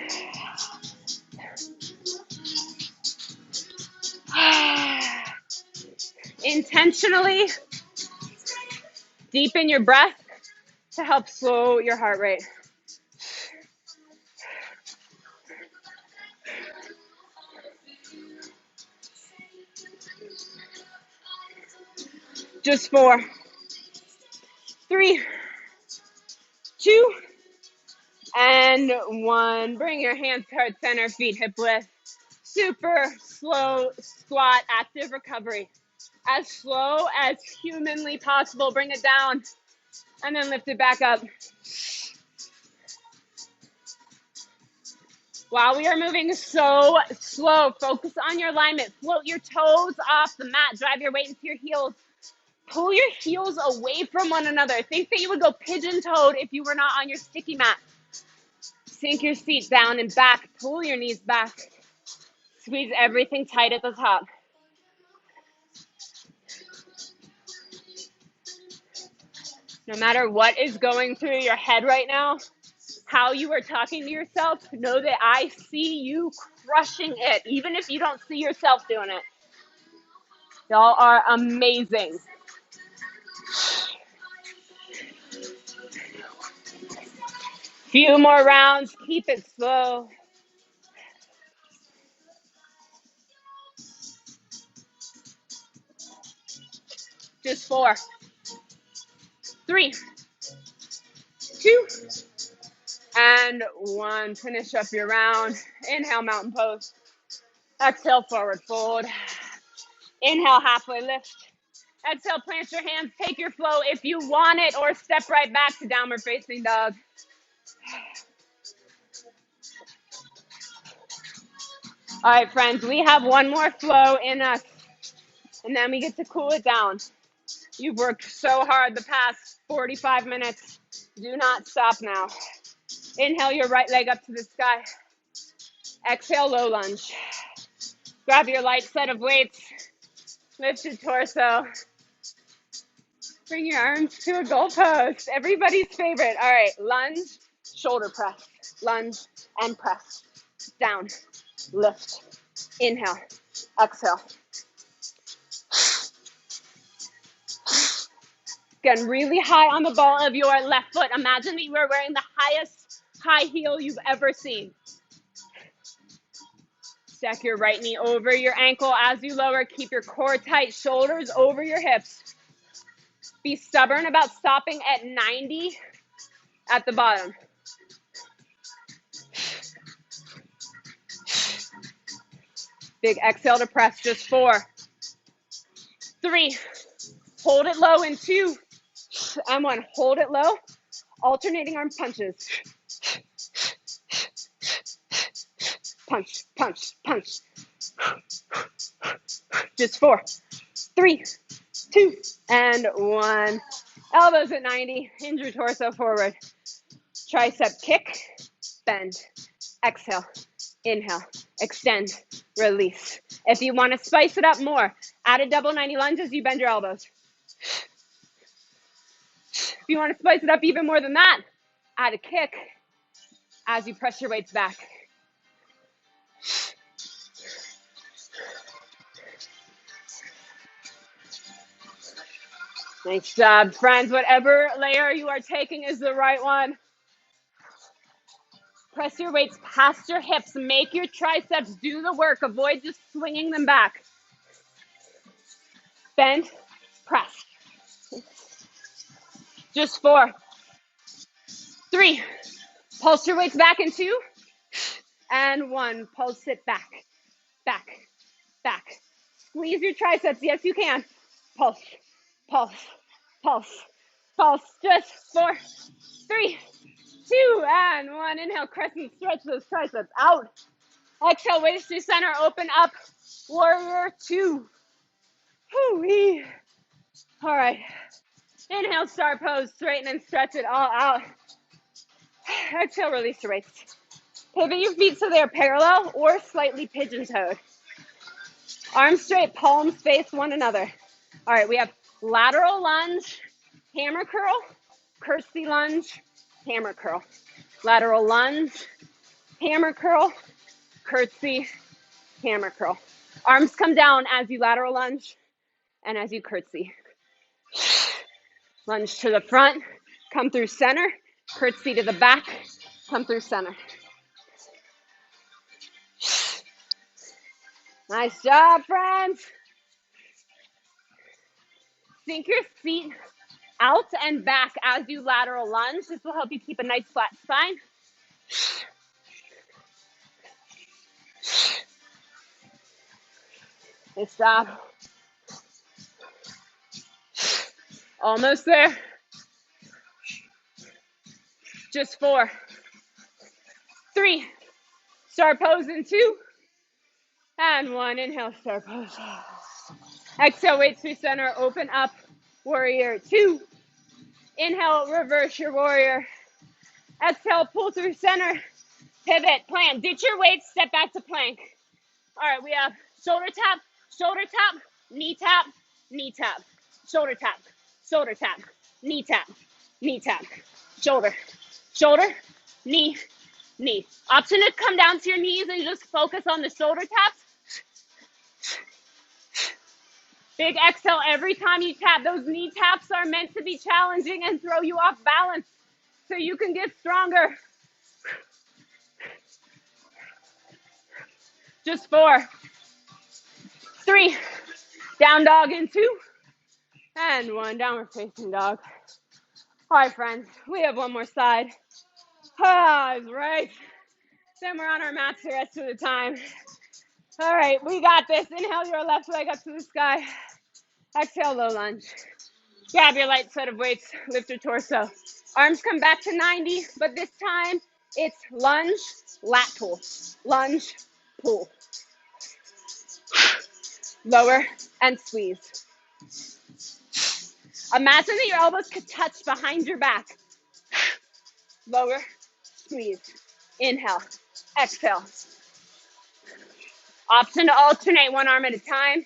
Intentionally deepen your breath to help slow your heart rate. Just 4, 3, 2, and 1. Bring your hands towards center, feet hip width. Super slow squat, active recovery. As slow as humanly possible. Bring it down and then lift it back up. While we are moving so slow, focus on your alignment. Float your toes off the mat. Drive your weight into your heels. Pull your heels away from one another. Think that you would go pigeon-toed if you were not on your sticky mat. Sink your feet down and back. Pull your knees back. Squeeze everything tight at the top. No matter what is going through your head right now, how you are talking to yourself, know that I see you crushing it, even if you don't see yourself doing it. Y'all are amazing. Few more rounds, keep it slow. Just 4, 3, 2, and 1. Finish up your round. Inhale, mountain pose. Exhale, forward fold. Inhale, halfway lift. Exhale, plant your hands. Take your flow if you want it, or step right back to downward facing dog. All right, friends, we have one more flow in us, and then we get to cool it down. You've worked so hard the past 45 minutes. Do not stop now. Inhale your right leg up to the sky. Exhale, low lunge. Grab your light set of weights. Lift your torso. Bring your arms to a goalpost. Everybody's favorite. All right, lunge, shoulder press. Lunge and press. Down, lift, inhale, exhale. Again, really high on the ball of your left foot. Imagine that you are wearing the highest high heel you've ever seen. Stack your right knee over your ankle as you lower. Keep your core tight, shoulders over your hips. Be stubborn about stopping at 90 at the bottom. Big exhale to press, just 4, 3, hold it low in 2, and 1. Hold it low, alternating arm punches. Punch, punch, punch. Just 4, 3, 2, and 1. Elbows at 90, hinge your torso forward. Tricep kick, bend, exhale, inhale, extend, release. If you want to spice it up more, add a double 90 lunge as you bend your elbows. If you want to spice it up even more than that, add a kick as you press your weights back. Nice job, friends. Whatever layer you are taking is the right one. Press your weights past your hips. Make your triceps do the work. Avoid just swinging them back. Bend, press. Just 4, 3. Pulse your weights back in 2, and 1. Pulse it back, back, back. Squeeze your triceps. Yes, you can. Pulse, pulse, pulse, pulse. Just 4, 3, 2, and 1. Inhale, crescent, stretch those triceps out. Exhale, waist to center, open up. Warrior 2. Whoo-wee. All right. Inhale, star pose, straighten and stretch it all out. Exhale, release your waist. Pivot your feet so they're parallel or slightly pigeon-toed. Arms straight, palms face one another. All right, we have lateral lunge, hammer curl, curtsy lunge, hammer curl. Lateral lunge, hammer curl, curtsy, hammer curl. Arms come down as you lateral lunge and as you curtsy. Lunge to the front, come through center, curtsy to the back, come through center. Nice job, friends. Sink your feet out and back as you lateral lunge. This will help you keep a nice flat spine. Nice job. Almost there. Just 4, 3, start pose in 2, and 1. Inhale, start pose. Exhale, weight through center, open up, warrior 2. Inhale, reverse your warrior. Exhale, pull through center, pivot, plank. Ditch your weights, step back to plank. All right, we have shoulder tap, knee tap, knee tap, shoulder tap, knee tap, knee tap, shoulder, knee, knee. Option to come down to your knees and just focus on the shoulder taps. Big exhale every time you tap. Those knee taps are meant to be challenging and throw you off balance so you can get stronger. Just 4, 3, down dog in 2, and 1, downward facing dog. All right, friends, we have one more side. Pause, right? Then we're on our mats the rest of the time. All right, we got this. Inhale your left leg up to the sky. Exhale, low lunge. Grab your light set of weights, lift your torso. Arms come back to 90, but this time it's lunge, lat pull. Lunge, pull. Lower and squeeze. Imagine that your elbows could touch behind your back. Lower, squeeze. Inhale, exhale. Option to alternate one arm at a time.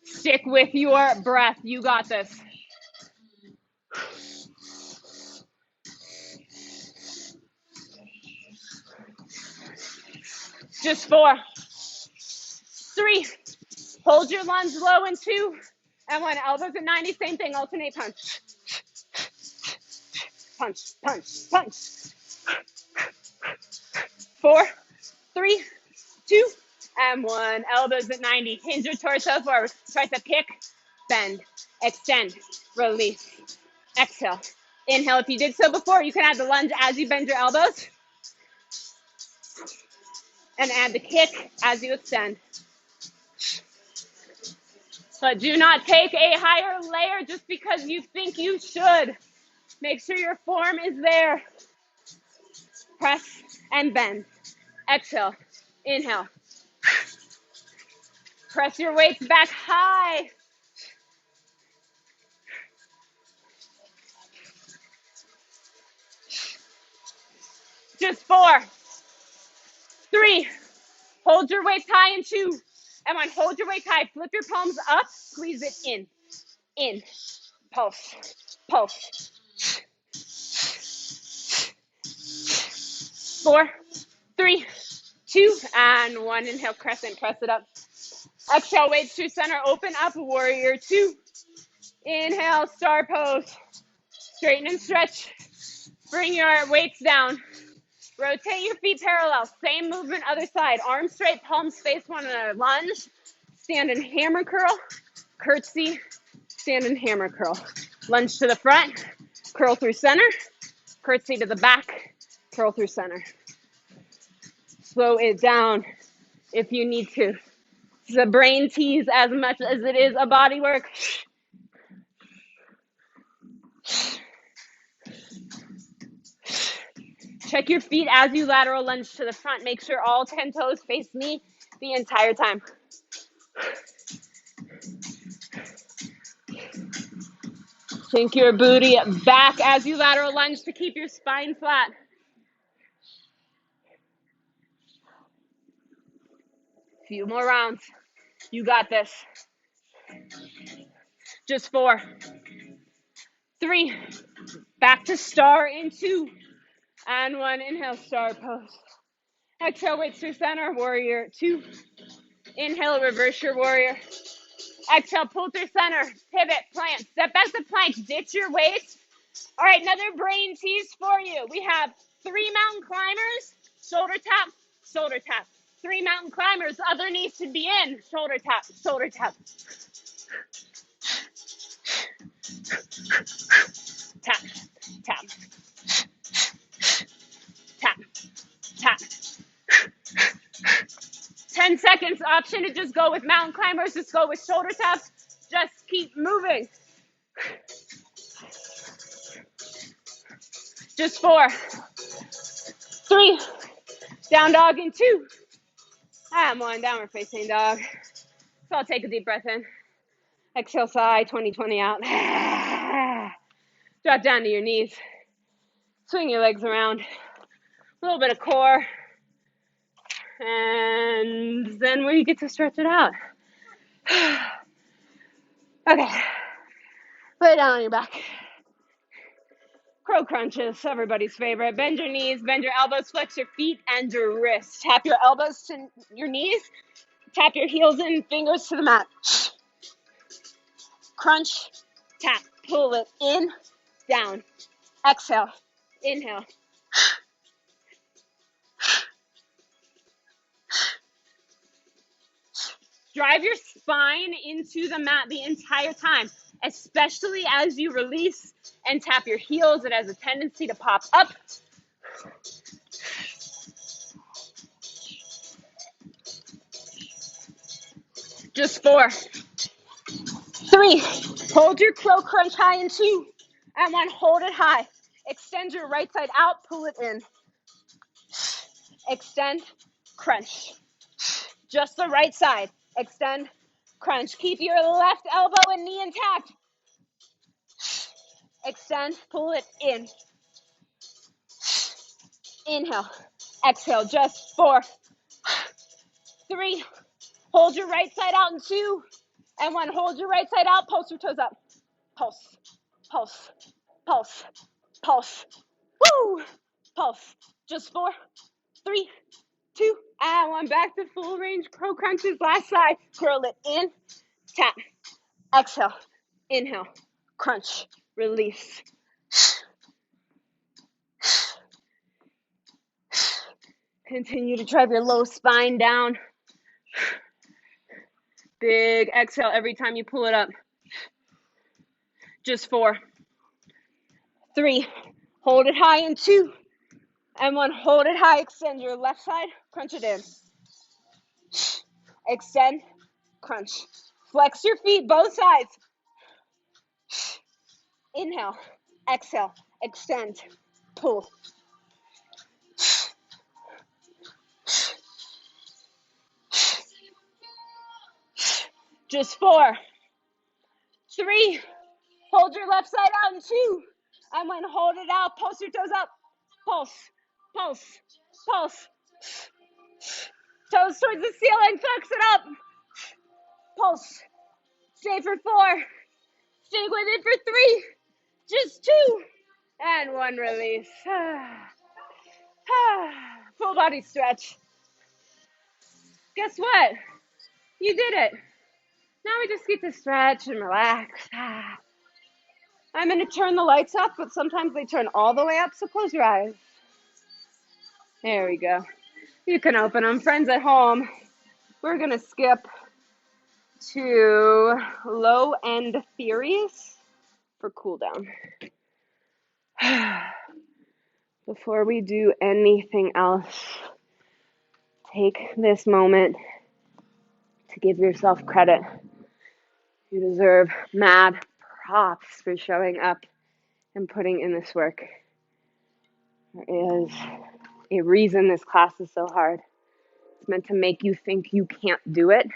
Stick with your breath. You got this. Just 4, 3. Hold your lunge low in 2, and 1. Elbows at 90. Same thing. Alternate punch. Punch, punch, punch. 4, 3, 2, and 1. Elbows at 90. Hinge your torso forward. Tricep kick, bend, extend, release. Exhale. Inhale. If you did so before, you can add the lunge as you bend your elbows. And add the kick as you extend. But do not take a higher layer just because you think you should. Make sure your form is there. Press and bend. Exhale. Inhale. Press your weights back high. Just 4, 3. Hold your weights high in 2. And 1. Hold your weights high. Flip your palms up. Squeeze it in. In. Pulse. Pulse. 4, 3, 2, and 1. Inhale, crescent. Press it up. Exhale, weights to center. Open up, warrior 2. Inhale, star pose. Straighten and stretch. Bring your weights down. Rotate your feet parallel. Same movement, other side. Arms straight, palms face one another. Lunge, stand and hammer curl. Curtsy, stand and hammer curl. Lunge to the front, curl through center. Curtsy to the back, curl through center. Slow it down if you need to. It's a brain tease as much as it is a body work. Check your feet as you lateral lunge to the front. Make sure all 10 toes face me the entire time. Sink your booty back as you lateral lunge to keep your spine flat. Few more rounds. You got this. Just 4, 3, back to star in 2, and 1. Inhale, star pose. Exhale, weights through center, warrior 2. Inhale, reverse your warrior. Exhale, pull through center, pivot, plant, step back to plank, ditch your weights. All right, another brain tease for you. We have 3 mountain climbers, shoulder tap, shoulder tap. 3 mountain climbers, other knees should be in, shoulder tap, shoulder tap. Tap, tap, tap, tap. 10 seconds, option to just go with mountain climbers, just go with shoulder taps, just keep moving. Just 4, 3, down dog in 2, and 1, downward facing dog. So I'll take a deep breath in. Exhale, sigh, 20-20 out. Drop down to your knees. Swing your legs around. A little bit of core. And then we get to stretch it out. Okay. Lay down on your back. Crow crunches, everybody's favorite. Bend your knees, bend your elbows, flex your feet and your wrists. Tap your elbows to your knees. Tap your heels in, fingers to the mat. Crunch, tap, pull it in, down. Exhale, inhale. Drive your spine into the mat the entire time, especially as you release and tap your heels. It has a tendency to pop up. Just 4, 3, hold your crow crunch high in 2, and 1, hold it high. Extend your right side out, pull it in. Extend, crunch. Just the right side. Extend, crunch. Keep your left elbow and knee intact. Extend, pull it in. Inhale, exhale, just 4, 3, hold your right side out in 2, and 1, hold your right side out, pulse your toes up. Pulse, pulse, pulse, pulse. Woo! Pulse. Just 4, 3, 2, and 1. Back to full range crow crunches. Last side. Curl it in. Tap. Exhale. Inhale. Crunch. Release. Continue to drive your low spine down. Big exhale every time you pull it up. Just 4, 3, hold it high in 2, and 1, hold it high. Extend your left side, crunch it in. Extend, crunch. Flex your feet, both sides. Inhale, exhale, extend, pull. Just 4, 3, hold your left side out in 2, and 1, hold it out, pulse your toes up. Pulse, pulse, pulse. Toes towards the ceiling, flex it up. Pulse. Stay for 4. Stay with it for 3. Just 2. And 1, release. Full body stretch. Guess what? You did it. Now we just get to stretch and relax. I'm going to turn the lights up, but sometimes they turn all the way up, so close your eyes. There we go. You can open them. Friends at home, we're going to skip to low end theories for cool down. Before we do anything else, take this moment to give yourself credit. You deserve mad props for showing up and putting in this work. There is a reason this class is so hard. It's meant to make you think you can't do it,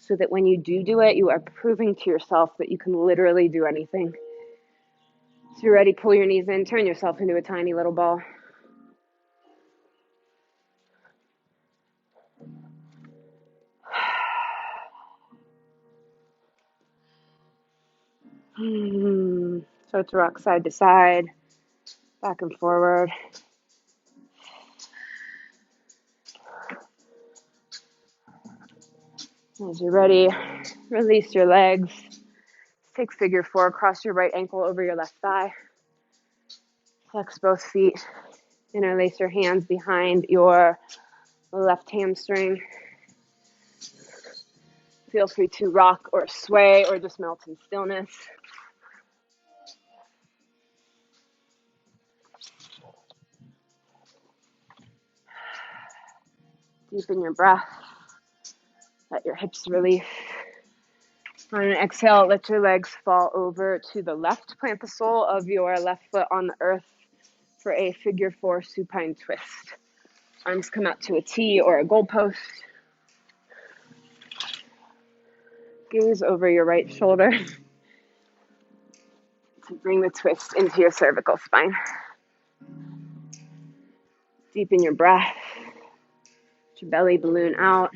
so that when you do it, you are proving to yourself that you can literally do anything. So you're ready, pull your knees in, turn yourself into a tiny little ball. Start to rock side to side, back and forward. As you're ready, release your legs. Take figure four, cross your right ankle over your left thigh. Flex both feet. Interlace your hands behind your left hamstring. Feel free to rock or sway or just melt in stillness. Deepen your breath. Let your hips release. On an exhale, let your legs fall over to the left. Plant the sole of your left foot on the earth for a figure four supine twist. Arms come out to a T or a goalpost. Gaze over your right shoulder to bring the twist into your cervical spine. Deepen your breath. Let your belly balloon out.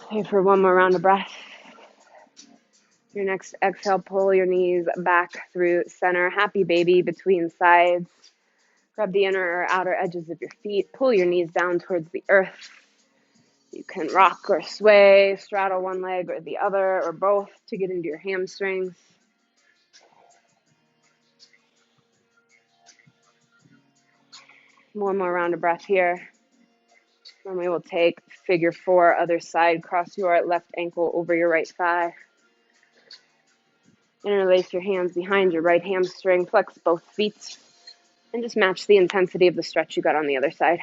Stay for one more round of breath. Your next exhale, pull your knees back through center. Happy baby between sides. Grab the inner or outer edges of your feet. Pull your knees down towards the earth. You can rock or sway, straddle one leg or the other or both to get into your hamstrings. One more round of breath here. Then we will take figure four, other side. Cross your left ankle over your right thigh. Interlace your hands behind your right hamstring. Flex both feet. And just match the intensity of the stretch you got on the other side.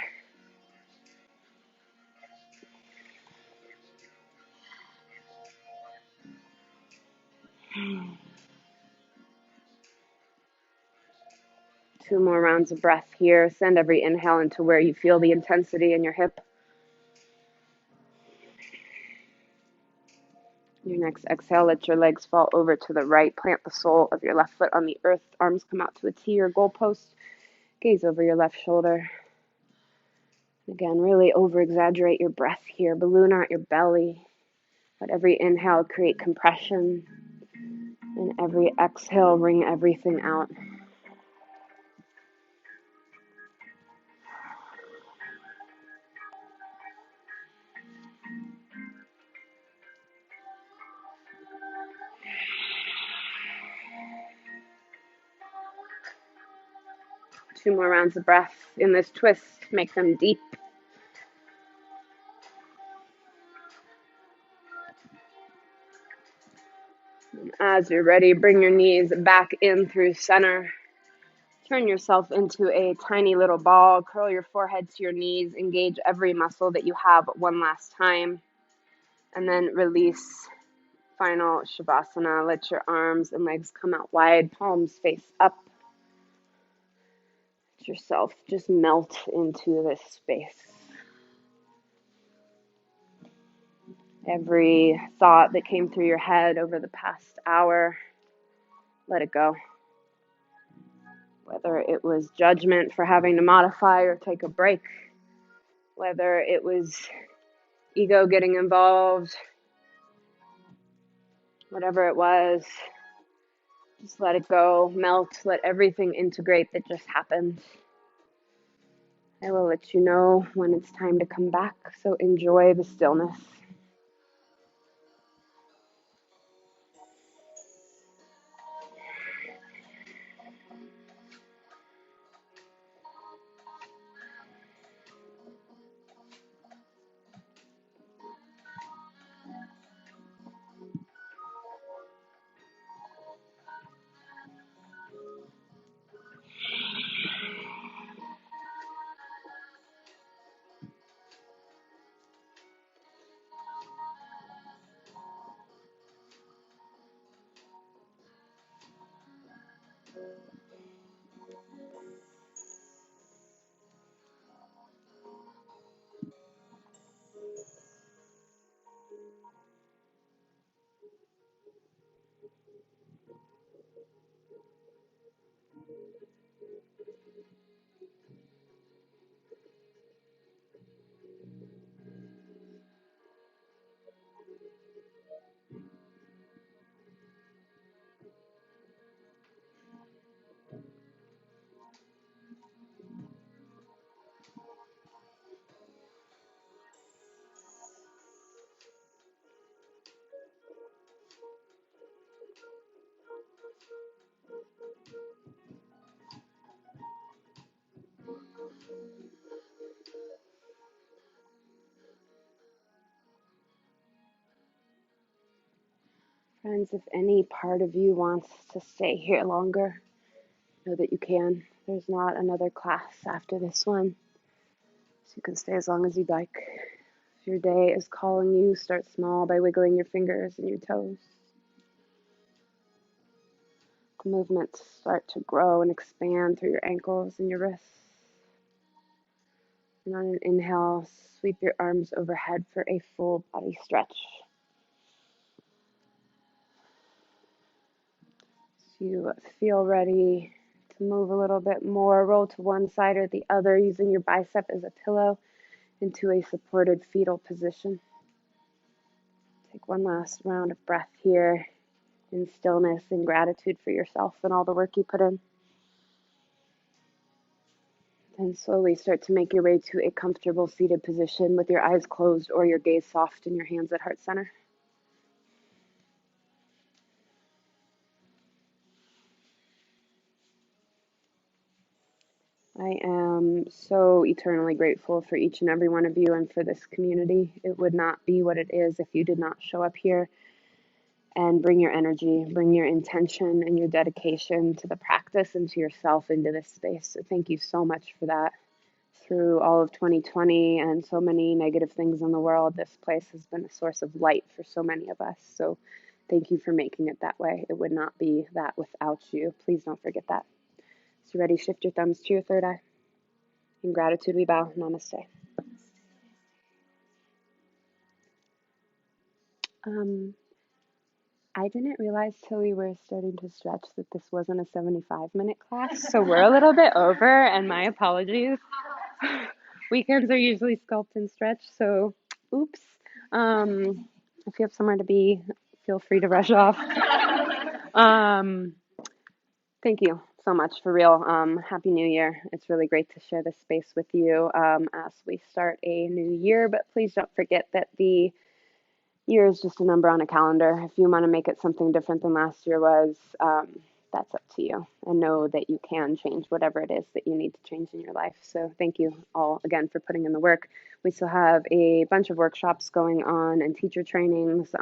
Two more rounds of breath here. Send every inhale into where you feel the intensity in your hip. Your next exhale, let your legs fall over to the right. Plant the sole of your left foot on the earth. Arms come out to a T or goalpost. Gaze over your left shoulder. Again, really over-exaggerate your breath here. Balloon out your belly. Let every inhale create compression. And every exhale, wring everything out. Two more rounds of breath in this twist. Make them deep. And as you're ready, bring your knees back in through center. Turn yourself into a tiny little ball. Curl your forehead to your knees. Engage every muscle that you have one last time. And then release. Final Shavasana. Let your arms and legs come out wide. Palms face up. Let yourself just melt into this space. Every thought that came through your head over the past hour, let it go. Whether it was judgment for having to modify or take a break, whether it was ego getting involved, whatever it was, just let it go, melt, let everything integrate that just happened. I will let you know when it's time to come back, so enjoy the stillness. Friends, if any part of you wants to stay here longer, know that you can. There's not another class after this one, so you can stay as long as you'd like. If your day is calling you, start small by wiggling your fingers and your toes. The movements start to grow and expand through your ankles and your wrists. And on an inhale, sweep your arms overhead for a full body stretch. So you feel ready to move a little bit more, roll to one side or the other, using your bicep as a pillow into a supported fetal position. Take one last round of breath here in stillness and gratitude for yourself and all the work you put in. Then slowly start to make your way to a comfortable seated position with your eyes closed or your gaze soft and your hands at heart center. I am so eternally grateful for each and every one of you and for this community. It would not be what it is if you did not show up here and bring your energy, bring your intention and your dedication to the practice and to yourself into this space. So thank you so much for that. Through all of 2020 and so many negative things in the world, this place has been a source of light for so many of us. So thank you for making it that way. It would not be that without you. Please don't forget that. So ready, shift your thumbs to your third eye. In gratitude, we bow. Namaste. I didn't realize till we were starting to stretch that this wasn't a 75-minute class, so we're a little bit over, and my apologies. Weekends are usually sculpt and stretch, so oops. If you have somewhere to be, feel free to rush off. Thank you so much, for real. Happy New Year. It's really great to share this space with you as we start a new year, but please don't forget that the year is just a number on a calendar. If you want to make it something different than last year was, that's up to you. And know that you can change whatever it is that you need to change in your life. So thank you all again for putting in the work. We still have a bunch of workshops going on and teacher trainings.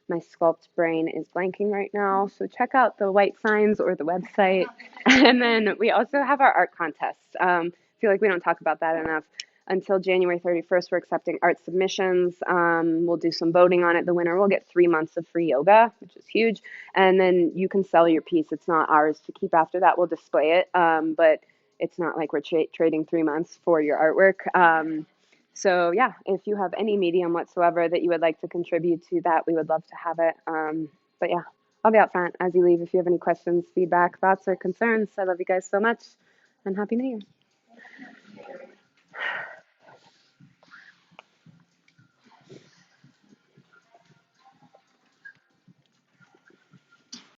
My Sculpt brain is blanking right now, so check out the white signs or the website. And then we also have our art contest. I feel like we don't talk about that enough. Until January 31st, we're accepting art submissions. We'll do some voting on it. The winner will get 3 months of free yoga, which is huge. And then you can sell your piece. It's not ours to keep after that. We'll display it, but it's not like we're trading 3 months for your artwork. So yeah, if you have any medium whatsoever that you would like to contribute to that, we would love to have it. But yeah, I'll be out front as you leave if you have any questions, feedback, thoughts, or concerns. I love you guys so much, and Happy New Year.